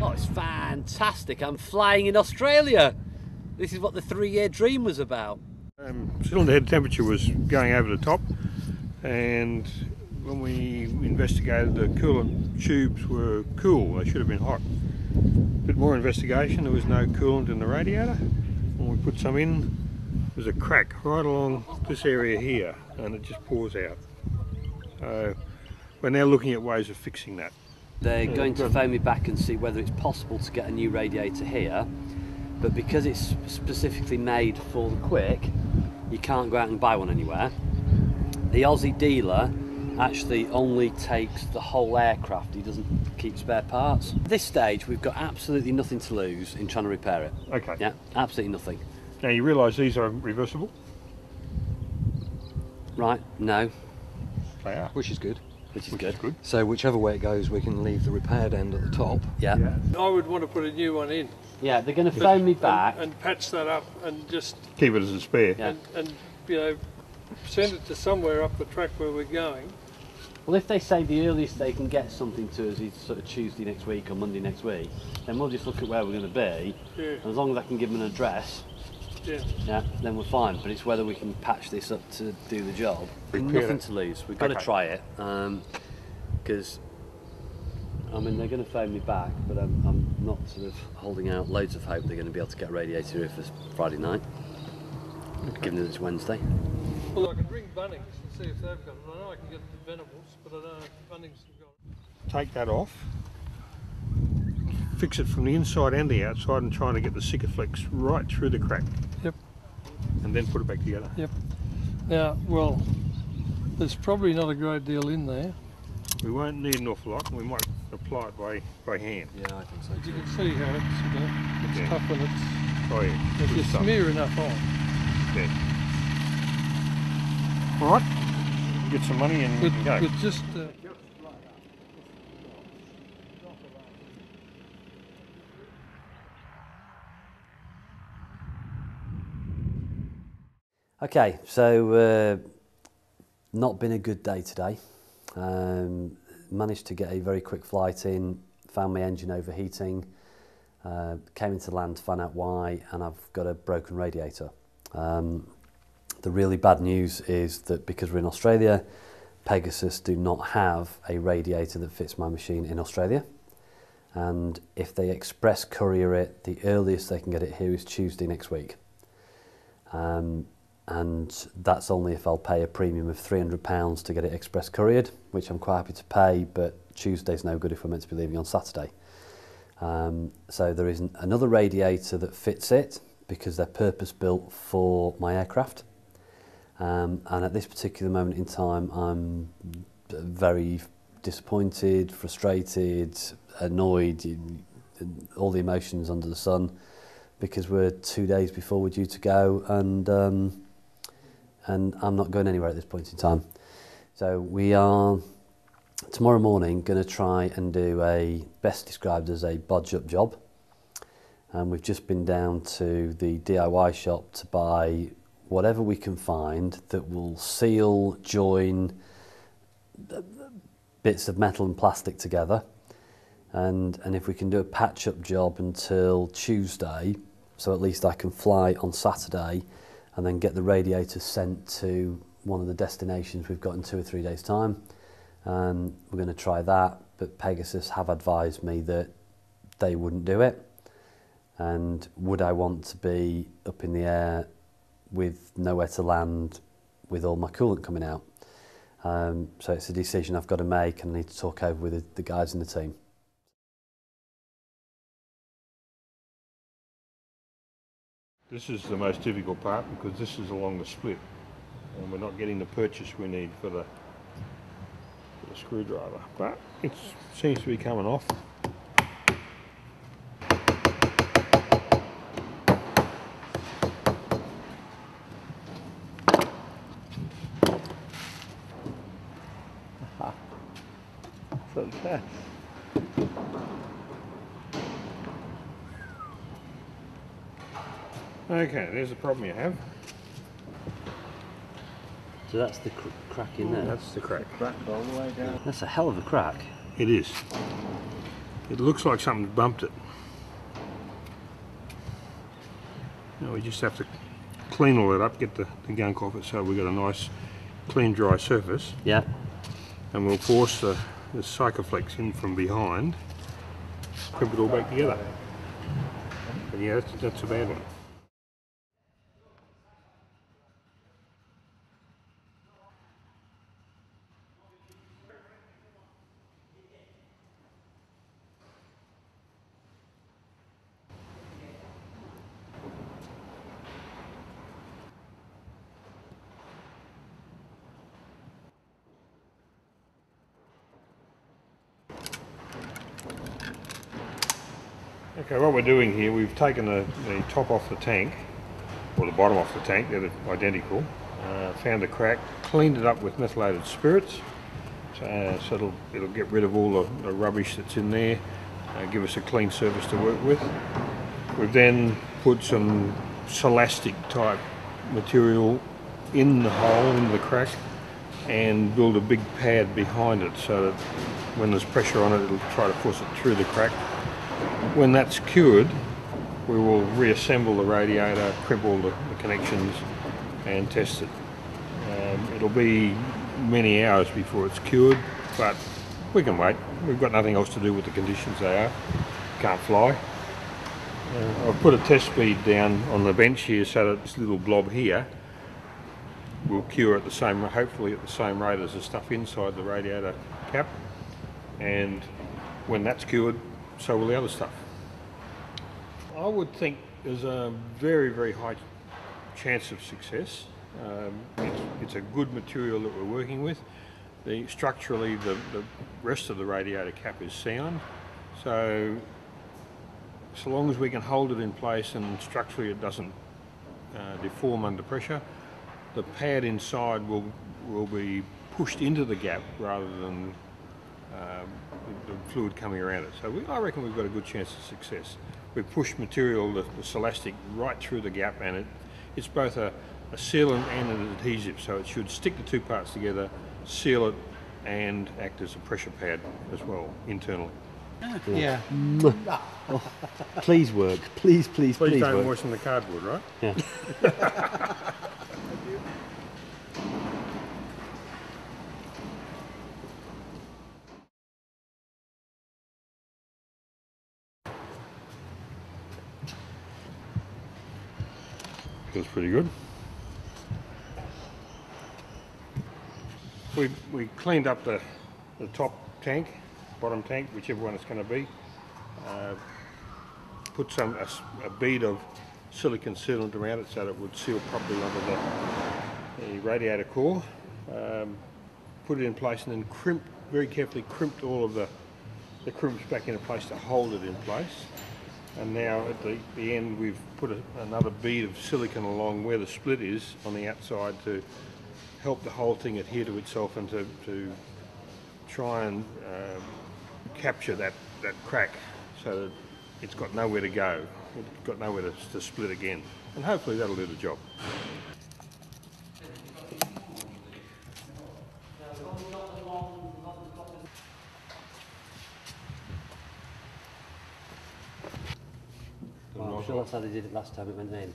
Oh, it's fantastic. I'm flying in Australia. This is what the 3-year dream was about. Cylinder head temperature was going over the top, and when we investigated, the coolant tubes were cool. They should have been hot. A bit more investigation, there was no coolant in the radiator. When we put some in, there's a crack right along this area here, and it just pours out. So we're now looking at ways of fixing that. They're going to phone me back and see whether it's possible to get a new radiator here, but because it's specifically made for the quick, you can't go out and buy one anywhere. The Aussie dealer actually only takes the whole aircraft, he doesn't keep spare parts. At this stage we've got absolutely nothing to lose in trying to repair it. Okay. Yeah, absolutely nothing. Now you realise these are reversible? Right, no. They are. Which is good. Which is good. So whichever way it goes, we can leave the repaired end at the top. Yeah. I would want to put a new one in. Yeah, they're going to phone me back. And patch that up and just... Keep it as a spare. Yeah. And you know, send it to somewhere up the track where we're going. Well, if they say the earliest they can get something to us is sort of Tuesday next week or Monday next week, then we'll just look at where we're going to be. Yeah. And as long as I can give them an address, yeah, then we're fine. But it's whether we can patch this up to do the job. Nothing to lose. We've got to try it, because I mean they're going to phone me back, but I'm not sort of holding out loads of hope they're going to be able to get a radiator here for Friday night, given that it's Wednesday. Well, I can ring Bunnings and see if they've got it. I know I can get the Venables, but I don't know if Bunnings have got it. Take that off, fix it from the inside and the outside, and trying to get the Sikaflex right through the crack. Yep. And then put it back together. Yep. Now, well, there's probably not a great deal in there. We won't need an awful lot, and we might apply it by hand. Yeah, I think so. But you can see how it's tough when it's... Oh yeah. If you smear enough on. Yeah. All right. Get some money and we can go. With just... Okay, so not been a good day today. Managed to get a very quick flight in, found my engine overheating, came into land to find out why, and I've got a broken radiator. The really bad news is that because we're in Australia, Pegasus do not have a radiator that fits my machine in Australia. And if they express courier it, the earliest they can get it here is Tuesday next week. And that's only if I'll pay a premium of £300 to get it express couriered, which I'm quite happy to pay, but Tuesday's no good if we're meant to be leaving on Saturday. So there is another radiator that fits it because they're purpose built for my aircraft. And at this particular moment in time, I'm very disappointed, frustrated, annoyed, all the emotions under the sun, because we're 2 days before we're due to go, and I'm not going anywhere at this point in time. So we are tomorrow morning going to try and do a best described as a bodge up job, and we've just been down to the DIY shop to buy whatever we can find that will seal, join bits of metal and plastic together, and if we can do a patch up job until Tuesday, so at least I can fly on Saturday and then get the radiator sent to one of the destinations we've got in 2 or 3 days time. We're going to try that, but Pegasus have advised me that they wouldn't do it. And would I want to be up in the air with nowhere to land with all my coolant coming out? So it's a decision I've got to make, and I need to talk over with the guys in the team. This is the most difficult part because this is along the split, and we're not getting the purchase we need for the screwdriver, but it seems to be coming off. So that's okay, there's the problem you have. So that's the crack in there? That's the crack. Crack all the way down. That's a hell of a crack. It is. It looks like something's bumped it. Now we just have to clean all that up, get the gunk off it so we've got a nice clean dry surface. Yeah. And we'll force the Sikaflex in from behind, crimp it all back together. But yeah, that's a bad one. Okay, what we're doing here, we've taken the top off the tank, or the bottom off the tank, they're identical, found a crack, cleaned it up with methylated spirits, so it'll get rid of all the rubbish that's in there, give us a clean surface to work with. We've then put some Celastic type material in the hole, in the crack, and build a big pad behind it so that when there's pressure on it, it'll try to force it through the crack. When that's cured, we will reassemble the radiator, crimp all the connections and test it. It'll be many hours before it's cured, but we can wait. We've got nothing else to do with the conditions they are. Can't fly. I've put a test speed down on the bench here so that this little blob here will cure at the same, hopefully at the same rate as the stuff inside the radiator cap. And when that's cured, so will the other stuff. I would think there's a very, very high chance of success. It's a good material that we're working with. Structurally, the rest of the radiator cap is sound. So long as we can hold it in place and structurally it doesn't deform under pressure, the pad inside will be pushed into the gap rather than the fluid coming around it. So I reckon we've got a good chance of success. We've pushed material, the Celastic, right through the gap, and it's both a sealant and an adhesive, so it should stick the two parts together, seal it, and act as a pressure pad as well, internally. Yeah. Oh, please work. Please Please don't work. moisten the cardboard, right? Yeah. Feels pretty good. We cleaned up the top tank, bottom tank, whichever one it's going to be. Put a bead of silicon sealant around it so that it would seal properly under the radiator core. Put it in place and then very carefully crimped all of the crimps back into place to hold it in place. And now at the end we've put another bead of silicon along where the split is on the outside to help the whole thing adhere to itself and to try and capture that crack so that it's got nowhere to go, it's got nowhere to split again. And hopefully that'll do the job. Well, I'm sure that's how they did it last time it went in.